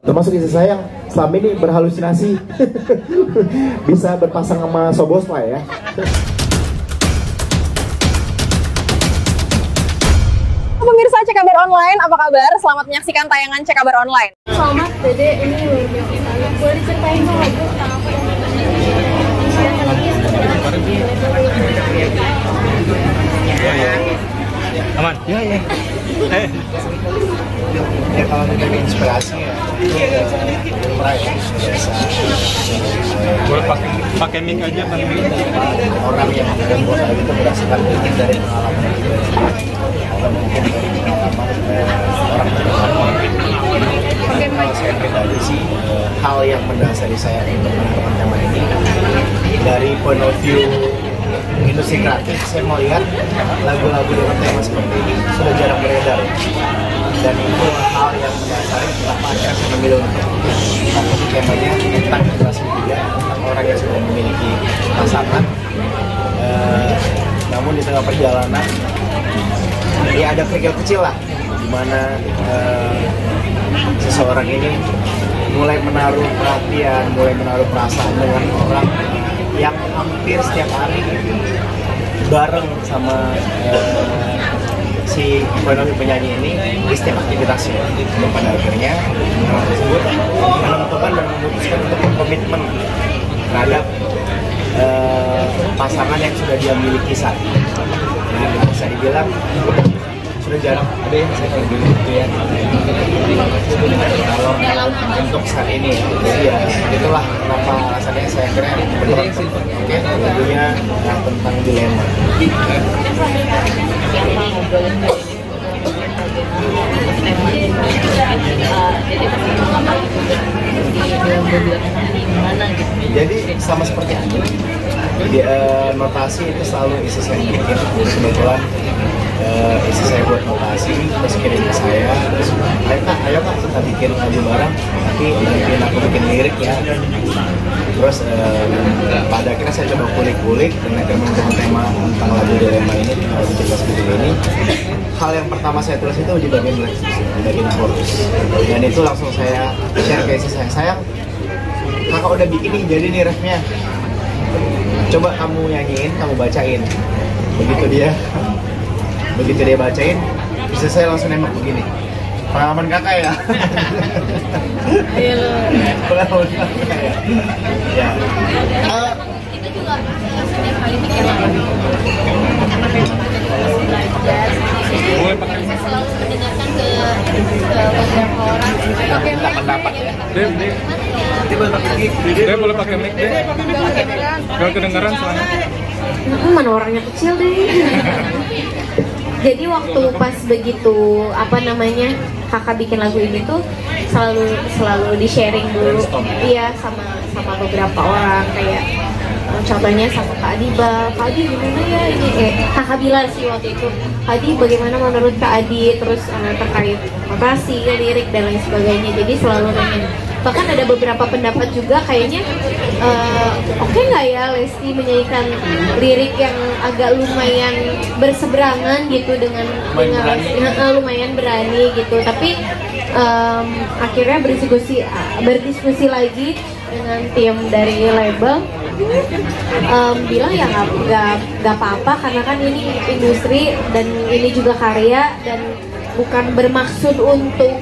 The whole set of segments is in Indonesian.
Termasuk istri saya yang selama ini berhalusinasi bisa berpasang sama Sobos lah ya. Pemirsa Cek Kabar Online, apa kabar? Selamat menyaksikan tayangan Cek Kabar Online. Selamat, Dede. Ini luar biasa sekali. Boleh diceritain dong lagu tentang apa? Aman? Ya. Ya kalau dari inspirasi ya, murah ya, biasa. Boleh pakai mic aja kan? Orang yang membuat lagu itu berdasarkan mungkin dari pengalaman atau mungkin dari pengalaman orang terdekat. Kalau saya pribadi sih, hal yang mendasari saya untuk menemukan tema ini dari point of view industri kreatif, saya melihat lagu-lagu dengan tema seperti ini sudah jarang beredar, dan itu hal yang mendasari kenapa akhirnya saya memilih untuk temanya tentang generasi muda, tentang orang yang sudah memiliki pasangan, namun di tengah perjalanan ya ada kerikil kecil lah, di mana seseorang ini mulai menaruh perhatian, mulai menaruh perasaan dengan orang yang hampir setiap hari bareng sama si penyanyi ini di setiap aktivitasnya. Dan pada akhirnya orang tersebut menentukan dan memutuskan untuk berkomitmen terhadap pasangan yang sudah dia miliki saat ini. Jadi bisa dibilang sudah jarang ada yang saya kayak gitu ya kalau untuk saat ini. Jadi ya itulah kenapa alasannya saya akhirnya menonton. Oke, lagunya tentang dilema. Jadi sama seperti Ani, notasi itu selalu isi saya bikin. Kebetulan isi saya buat notasi, terus kirim ke saya, terus ayo kak kita bikin lagu bareng, tapi bikin aku bikin lirik ya. Terus pada akhirnya saya coba kulik-kulik dan akhirnya menemukan tema tentang lagu dilema ini, lagu cerita seperti ini. Hal yang pertama saya tulis itu di bagian lirik, di bagian chorus, dan itu langsung saya share ke istri saya. Sayang, kakak udah bikin nih, jadi nih refnya, coba kamu nyanyiin, kamu bacain. Begitu dia bacain, bisa saya langsung nembak begini. Pengalaman kakak ya? Iya loh. Pengalaman kakak ya? Ya. Kita juga setiap kali bikin lagu. Karena memang kita belajar. Saya selalu mendengarkan ke beberapa orang. Minta pendapat ya. Dia boleh pakai mic deh. Kalau kedengaran soalnya. Mana orangnya kecil deh. Jadi waktu pas begitu kakak bikin lagu ini tuh selalu di sharing dulu, iya sama beberapa orang, kayak contohnya sama Kak Adi gimana ya ini, kakak bilang sih waktu itu, Adi bagaimana menurut Kak Adi, terus terkait notasi, lirik dan lain sebagainya. Jadi selalu nanya. Bahkan ada beberapa pendapat juga kayaknya oke nggak ya Lesti menyanyikan lirik yang agak lumayan berseberangan gitu dengan lumayan berani gitu. Tapi akhirnya berdiskusi lagi dengan tim dari label, bilang ya nggak apa-apa karena kan ini industri dan ini juga karya, dan bukan bermaksud untuk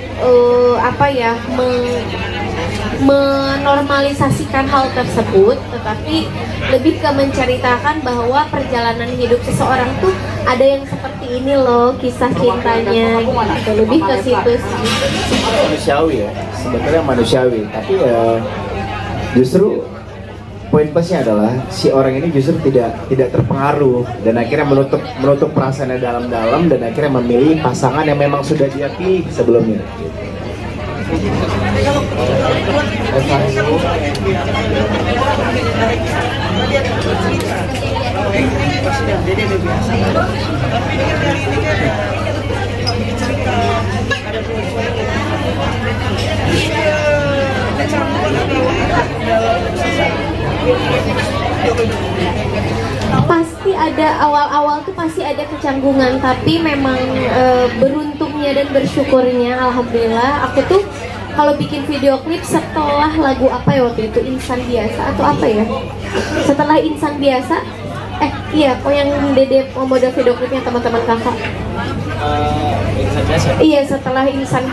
menormalisasikan hal tersebut, tetapi lebih ke menceritakan bahwa perjalanan hidup seseorang tuh ada yang seperti ini loh, kisah cintanya gitu. Lebih ke situ sih. Manusiawi ya, sebetulnya manusiawi, tapi justru poin plusnya adalah si orang ini justru tidak terpengaruh dan akhirnya menutup perasaannya dalam-dalam dan akhirnya memilih pasangan yang memang sudah dia pilih sebelumnya. Pasti ada awal-awal tuh pasti ada kecanggungan, tapi memang beruntungnya dan bersyukurnya alhamdulillah aku tuh kalau bikin video klip setelah lagu apa ya waktu itu, Insan Biasa atau apa ya, setelah Insan Biasa iya kok yang Dede mau model video klipnya teman-teman kakak. Insan Biasa. Iya setelah Insan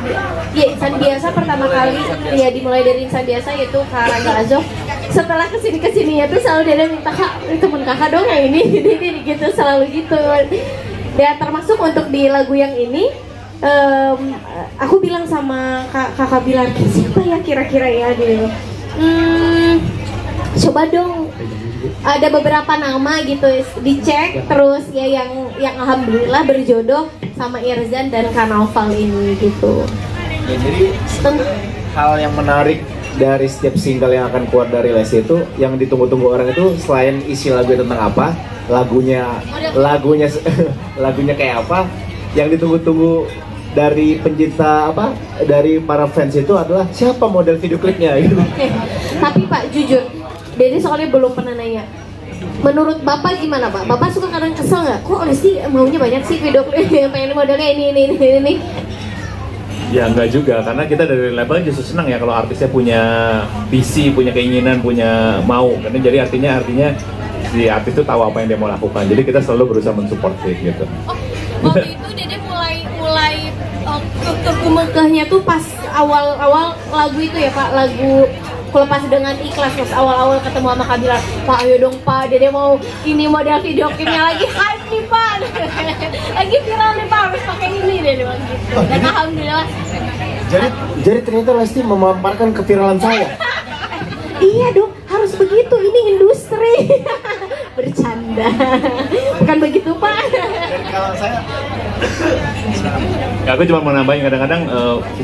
Biasa pertama kali ya dimulai dari Insan Biasa yaitu Karangga Azov. Setelah kesini ya tuh selalu Dede minta kak temen kakak dong ya ini gitu, selalu gitu. Dan termasuk untuk di lagu yang ini aku bilang sama kakak bilang siapa ya kira-kira ya gitu. Coba dong ada beberapa nama gitu dicek terus ya yang alhamdulillah berjodoh sama Irzan dan Kanaval ini gitu. Ya, jadi hal yang menarik dari setiap single yang akan keluar dari Lesti itu yang ditunggu-tunggu orang itu selain isi lagu tentang apa, lagunya kayak apa, yang ditunggu-tunggu dari pencinta dari para fans itu adalah siapa model video klipnya gitu. Tapi Pak jujur, Dede soalnya belum pernah nanya. Menurut Bapak gimana Pak? Bapak suka kadang kesel nggak? Kok Lesti maunya banyak sih video klip yang pengen modelnya ini? Ya enggak juga, karena kita dari label justru senang ya kalau artisnya punya visi, punya keinginan, punya mau. Karena jadi artinya si artis itu tahu apa yang dia mau lakukan. Jadi kita selalu berusaha mensupport sih gitu. Waktu itu Dede mulai Kekeh-kekehnya tuh pas awal-awal lagu itu ya Pak, lagu Kulepas Dengan Ikhlas, pas awal-awal ketemu sama Kak Bilar, Pak ayo dong Pak, Dede mau ini model video klipnya lagi hype nih Pak, lagi viral nih Pak, harus pakai ini deh gitu. Dan alhamdulillah. Jadi ternyata Lesti memaparkan keviralan saya. Iya dong, harus begitu, ini industri. Bercanda, bukan begitu Pak. Dan kalau saya Ya, aku cuma mau nambahin kadang-kadang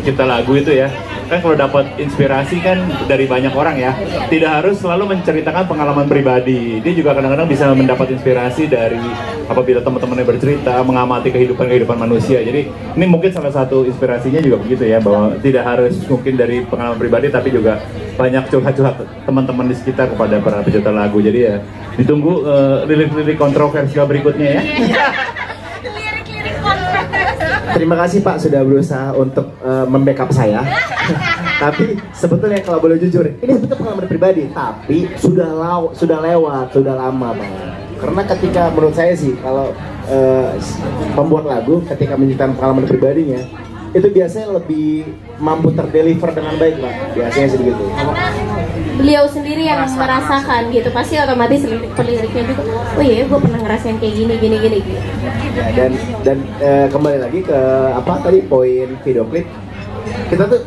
cipta lagu itu ya kan kalau dapat inspirasi kan dari banyak orang ya, tidak harus selalu menceritakan pengalaman pribadi. Dia juga kadang-kadang bisa mendapat inspirasi dari apabila teman-temannya bercerita, mengamati kehidupan manusia. Jadi ini mungkin salah satu inspirasinya juga begitu ya, bahwa tidak harus mungkin dari pengalaman pribadi tapi juga banyak curhat-curhat teman-teman di sekitar kepada para pecinta lagu. Jadi ya ditunggu lirik-lirik kontroversial berikutnya ya. terima kasih Pak sudah berusaha untuk membackup saya. Tapi sebetulnya kalau boleh jujur, ini sebetulnya pengalaman pribadi, tapi sudah lewat, sudah lama Pak. Karena ketika menurut saya sih kalau pembuat lagu ketika menciptakan pengalaman pribadinya itu biasanya lebih mampu terdeliver dengan baik Pak. Biasanya sih begitu. Beliau sendiri yang merasakan gitu, pasti otomatis liriknya juga, oh iya gue pernah ngerasain kayak gini gitu. Ya, dan kembali lagi ke apa tadi poin video klip, kita tuh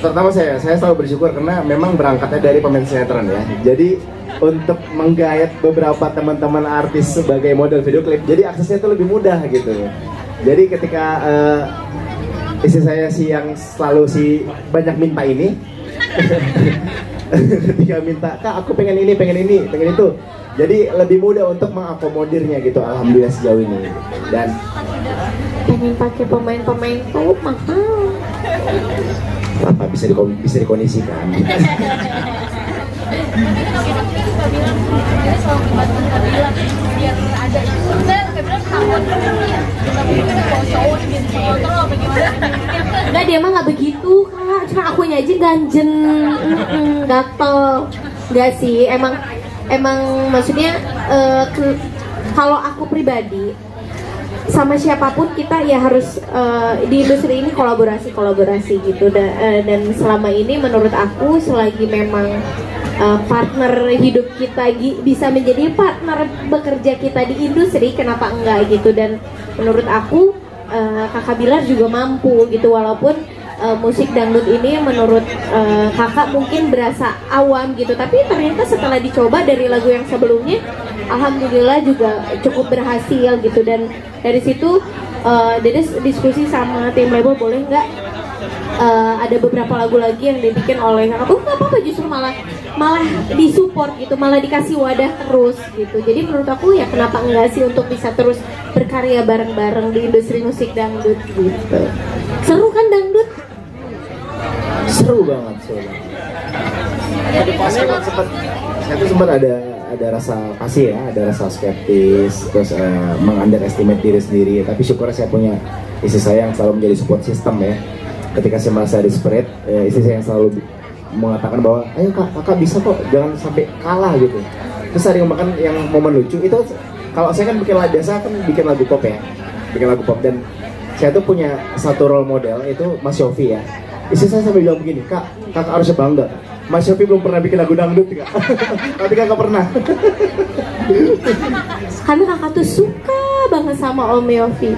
terutama saya selalu bersyukur karena memang berangkatnya dari pemain sinetron ya. Jadi untuk menggayat beberapa teman-teman artis sebagai model video klip, jadi aksesnya tuh lebih mudah gitu. Jadi ketika istri saya sih yang selalu banyak minta ini ketika minta, Kak aku pengen ini, pengen itu, jadi lebih mudah untuk mengakomodirnya gitu, alhamdulillah sejauh ini. Dan pengen pakai pemain tuh mahal. apa bisa dikondisikan. Enggak, dia mah nggak begitu Kak, cuma akunya aja ganjen, gatel. Enggak sih, emang maksudnya kalau aku pribadi sama siapapun kita ya harus di industri ini kolaborasi gitu, dan selama ini menurut aku selagi memang partner hidup kita bisa menjadi partner bekerja kita di industri, kenapa enggak gitu. Dan menurut aku Kakak Bilar juga mampu gitu, walaupun musik dangdut ini menurut kakak mungkin berasa awam gitu, tapi ternyata setelah dicoba dari lagu yang sebelumnya alhamdulillah juga cukup berhasil gitu. Dan dari situ Dede diskusi sama tim label, boleh nggak ada beberapa lagu lagi yang dibikin oleh kakak. Nggak apa-apa, justru malah disupport gitu, malah dikasih wadah terus gitu. Jadi menurut aku ya kenapa enggak sih untuk bisa terus berkarya bareng-bareng di industri musik dangdut gitu. Seru kan dangdut? Seru banget. Saya tuh sempat ada rasa kasih ya, ada rasa skeptis, terus mengunderestimate diri sendiri. Tapi syukur saya punya istri saya yang selalu menjadi support system ya. ketika saya merasa desperate, istri saya yang selalu mengatakan bahwa ayo kakak bisa kok, jangan sampai kalah gitu. Terus ada yang makan yang momen lucu itu, kalau saya kan bikin lagu biasa kan bikin lagu pop ya, bikin lagu pop, dan saya tuh punya satu role model itu Mas Yofi ya. Istri saya sampai bilang begini, kakak harus bangga, Mas Yofi belum pernah bikin lagu dangdut kak. Tapi kakak pernah. Karena kakak tuh suka banget sama Om Yofi.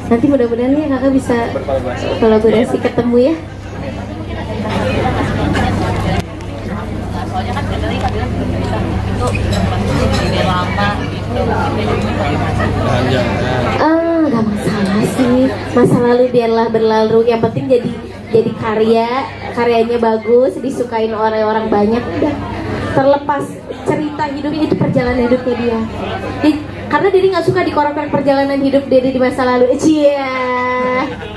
Nanti mudah-mudahan ya kakak bisa kolaborasi ketemu ya. Soalnya kan dari Kak bilang itu ide lama gitu. Gak masalah sih. Masa lalu biarlah berlalu. Yang penting jadi karyanya bagus, disukain orang-orang banyak, udah. Terlepas cerita hidupnya, itu perjalanan hidupnya dia. Karena dia nggak suka dikorek-korek perjalanan hidup dia di masa lalu.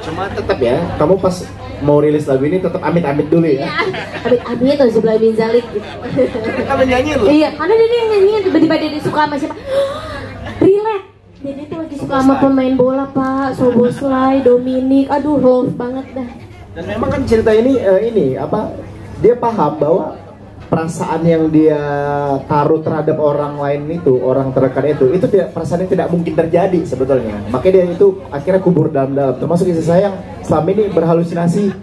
Cuma tetap ya, kamu pas mau rilis lagu ini tetap amit-amit dulu ya. Amit-amit atau sebelah bin zalik gitu. Kamu nyanyi loh. Iya, karena dia nyanyi tiba-tiba dia suka sama siapa? Relate. Dia tuh lagi suka sama pemain bola Pak, Soboslai, Dominic. Aduh, love banget dah. Dan memang kan cerita ini dia paham bahwa perasaan yang dia taruh terhadap orang lain itu, orang terdekat itu perasaan yang tidak mungkin terjadi sebetulnya. Makanya dia itu akhirnya kubur dalam-dalam. Termasuk istri saya yang selama ini berhalusinasi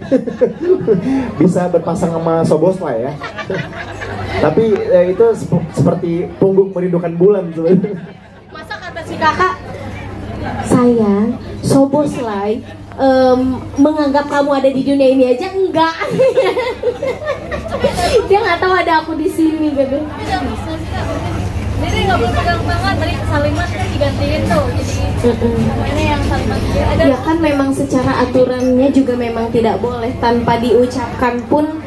bisa berpasang sama Soboslai ya. Tapi itu seperti punggung merindukan bulan sebenarnya. Masa kata si kakak, sayang, Soboslai menganggap kamu ada di dunia ini aja enggak. Dia nggak tahu ada aku di sini gitu. Jadi nggak boleh pegang tangan, tadi Salimat kan digantiin tuh, jadi ini yang Salimat ada. Ya kan memang secara aturannya juga memang tidak boleh, tanpa diucapkan pun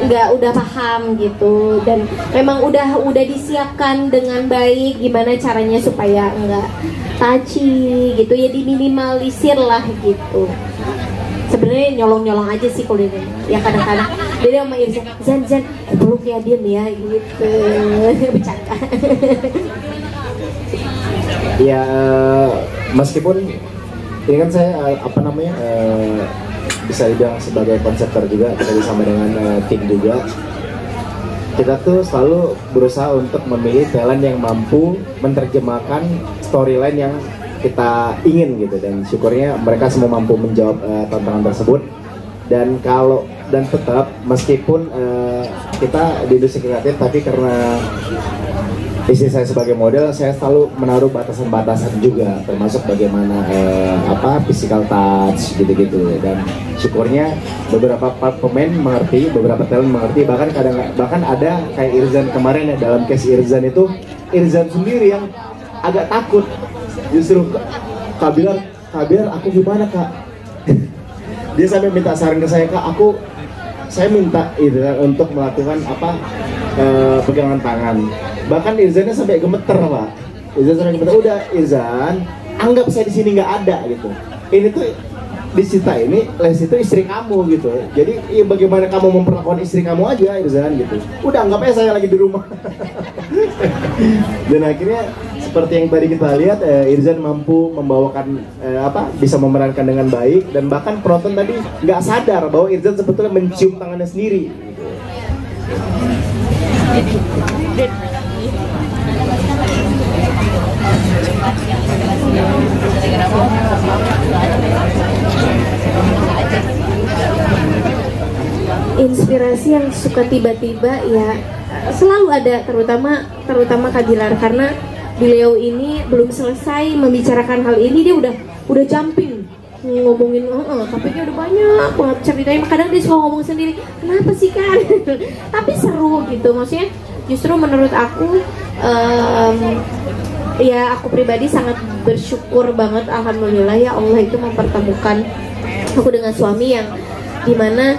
nggak udah paham gitu, dan memang udah disiapkan dengan baik gimana caranya supaya nggak touchy gitu ya, diminimalisir lah gitu. Sebenarnya nyolong aja sih kalau dia ya, kadang-kadang dia sama Irza, Zan peluk ya, diem ya gitu. Bercanda. Ya meskipun ini kan saya bisa dibilang sebagai konseptor juga, kita bersama dengan tim juga. Kita tuh selalu berusaha untuk memilih talent yang mampu menerjemahkan storyline yang kita ingin gitu, dan syukurnya mereka semua mampu menjawab tantangan tersebut. Dan tetap meskipun kita di industri kreatif, tapi karena istri saya sebagai model, saya selalu menaruh batasan-batasan juga, termasuk bagaimana physical touch gitu-gitu. Dan syukurnya beberapa pemain mengerti, beberapa talent mengerti, bahkan ada kayak Irzan kemarin ya. Dalam case Irzan itu, Irzan sendiri yang agak takut. Justru Kak bilang, aku gimana Kak? Dia sampai minta saran ke saya, Kak, saya minta Irzan untuk melakukan pegangan tangan. Bahkan Irzannya sampai gemeter Pak. Udah Irzan, anggap saya di sini nggak ada gitu. Ini tuh di Sita ini, Les itu istri kamu gitu. Jadi ya bagaimana kamu memperlakukan istri kamu aja Irzan gitu. Udah anggap aja saya lagi di rumah. Dan akhirnya seperti yang tadi kita lihat, Irzan mampu membawakan bisa memerankan dengan baik, dan bahkan penonton tadi nggak sadar bahwa Irzan sebetulnya mencium tangannya sendiri. Inspirasi yang suka tiba-tiba ya selalu ada, terutama Kak Bilar, karena beliau ini belum selesai membicarakan hal ini dia udah jumping ngomongin topiknya udah banyak banget ceritanya. Kadang dia suka ngomong sendiri, kenapa sih kan? Tapi seru gitu, maksudnya justru menurut aku ya aku pribadi sangat bersyukur banget, alhamdulillah ya Allah itu mempertemukan aku dengan suami yang dimana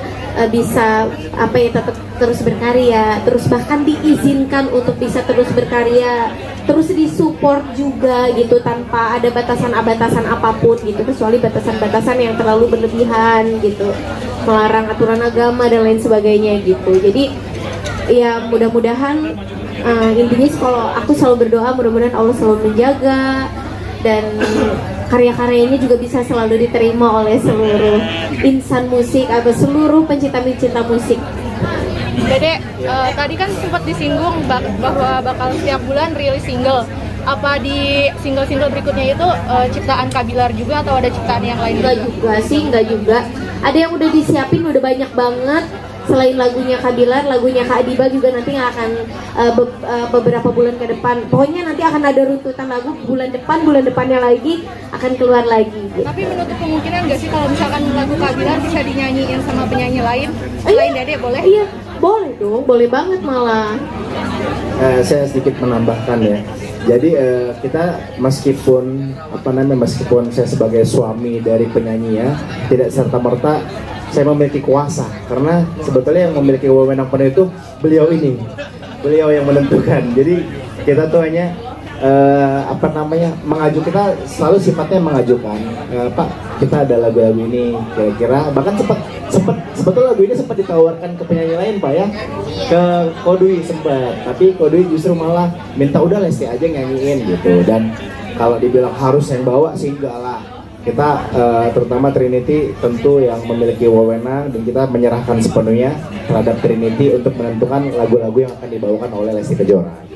bisa tetap terus berkarya, terus bahkan diizinkan untuk bisa terus berkarya, terus disupport juga gitu tanpa ada batasan apapun gitu, kecuali batasan-batasan yang terlalu berlebihan gitu, melarang aturan agama dan lain sebagainya gitu. Jadi ya mudah-mudahan intinya kalau aku selalu berdoa mudah-mudahan Allah selalu menjaga dan karya-karyanya juga bisa selalu diterima oleh seluruh insan musik atau seluruh pencinta-pencinta musik. Dede, tadi kan sempat disinggung bahwa bakal setiap bulan rilis single. Apa di single-single berikutnya itu ciptaan Kak Bilar juga atau ada ciptaan yang lain? Enggak juga sih, enggak juga. Ada yang udah disiapin, udah banyak banget. Selain lagunya Kak Bilar, lagunya Kak Adiba juga nanti akan beberapa bulan ke depan. Pokoknya nanti akan ada runtutan lagu bulan depannya lagi akan keluar lagi. Gitu. Tapi menutup kemungkinan nggak sih kalau misalkan lagu Kak Bilar bisa dinyanyiin sama penyanyi lain? Selain Dede boleh? Iya, boleh dong, boleh banget malah. Saya sedikit menambahkan ya. Jadi kita meskipun saya sebagai suami dari penyanyi ya, tidak serta merta saya memiliki kuasa, karena sebetulnya yang memiliki wewenang penuh itu beliau yang menentukan. Jadi kita tuh hanya kita selalu sifatnya mengajukan, Pak, kita ada lagu-lagu ini kira-kira, bahkan sebetulnya lagu ini sempat ditawarkan ke penyanyi lain Pak ya, ke Kodwi sempat, tapi Kodwi justru malah minta udah Lesti aja nyanyiin gitu. Dan kalau dibilang harus yang bawa sih enggak lah, kita terutama Trinity tentu yang memiliki wewenang, dan kita menyerahkan sepenuhnya terhadap Trinity untuk menentukan lagu-lagu yang akan dibawakan oleh Lesti Kejora.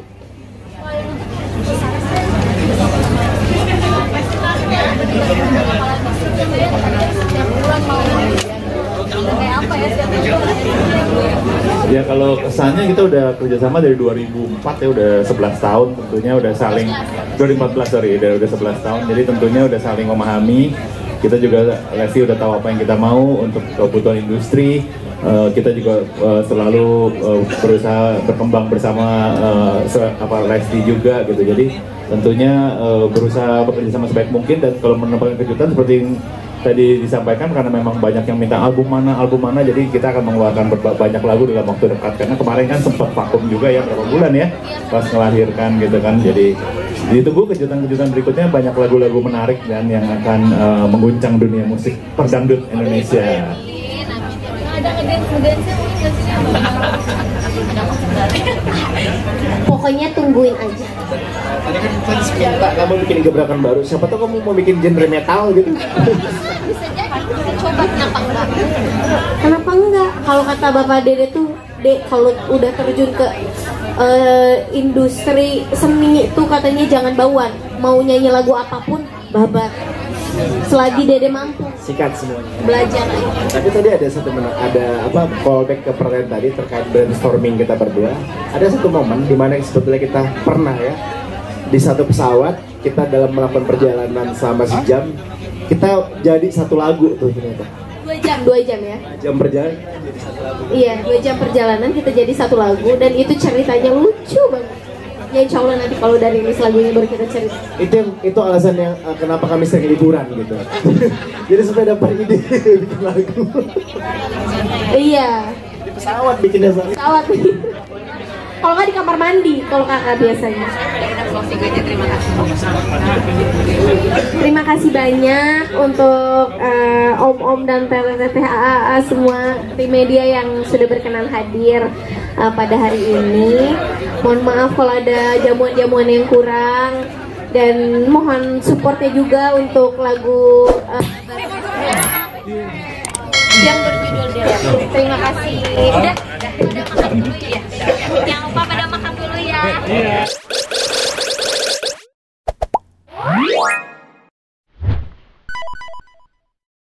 Ya kalau kesannya kita udah kerjasama dari 2004 ya, udah 11 tahun tentunya, udah saling 2014 udah 11 tahun, jadi tentunya udah saling memahami. Kita juga, Lesti udah tahu apa yang kita mau untuk kebutuhan industri. Kita juga selalu berusaha berkembang bersama Lesti juga gitu. Jadi tentunya berusaha bekerja sama sebaik mungkin, dan kalau mendapatkan kejutan seperti yang tadi disampaikan, karena memang banyak yang minta album mana, jadi kita akan mengeluarkan banyak lagu dalam waktu dekat. Karena kemarin kan sempat vakum juga ya berapa bulan ya pas melahirkan gitu kan. Jadi ditunggu kejutan-kejutan berikutnya, banyak lagu-lagu menarik dan yang akan mengguncang dunia musik perdangdut Indonesia. Pokoknya tungguin aja. Tadi kan fans minta kamu bikin gebrakan baru, siapa tahu kamu mau bikin genre metal gitu. Bisa jadi, kita coba, kenapa enggak? Kalau kata Bapak Dede tuh, kalau udah terjun ke industri seni itu katanya jangan bauan, mau nyanyi lagu apapun babat, selagi Dede mampu. Sikat semuanya. Belajar aja. Tapi tadi ada callback ke pertanyaan tadi terkait brainstorming kita berdua. Ada satu momen di mana sebetulnya kita pernah ya di satu pesawat, kita dalam melakukan perjalanan selama sejam, kita jadi satu lagu tuh ternyata. 2 jam ya? Jam perjalanan. Iya, 2 jam perjalanan kita jadi satu lagu, dan itu ceritanya lucu banget. Ya insya Allah nanti kalau dari rilis lagunya baru kita cerita. Itu alasan yang kenapa kami sering liburan gitu. Jadi supaya dapat ide bikin lagu. Iya. Di pesawat bikinnya soalnya. Pesawat. Kalau nggak di kamar mandi, kalau kakak biasanya. Terima kasih banyak untuk om-om dan tete AAA semua tim media yang sudah berkenan hadir pada hari ini. Mohon maaf kalau ada jamuan-jamuan yang kurang, dan mohon supportnya juga untuk lagu yang berjudul Dela. Terima kasih. Udah makan dulu ya. Jangan lupa pada makan dulu ya.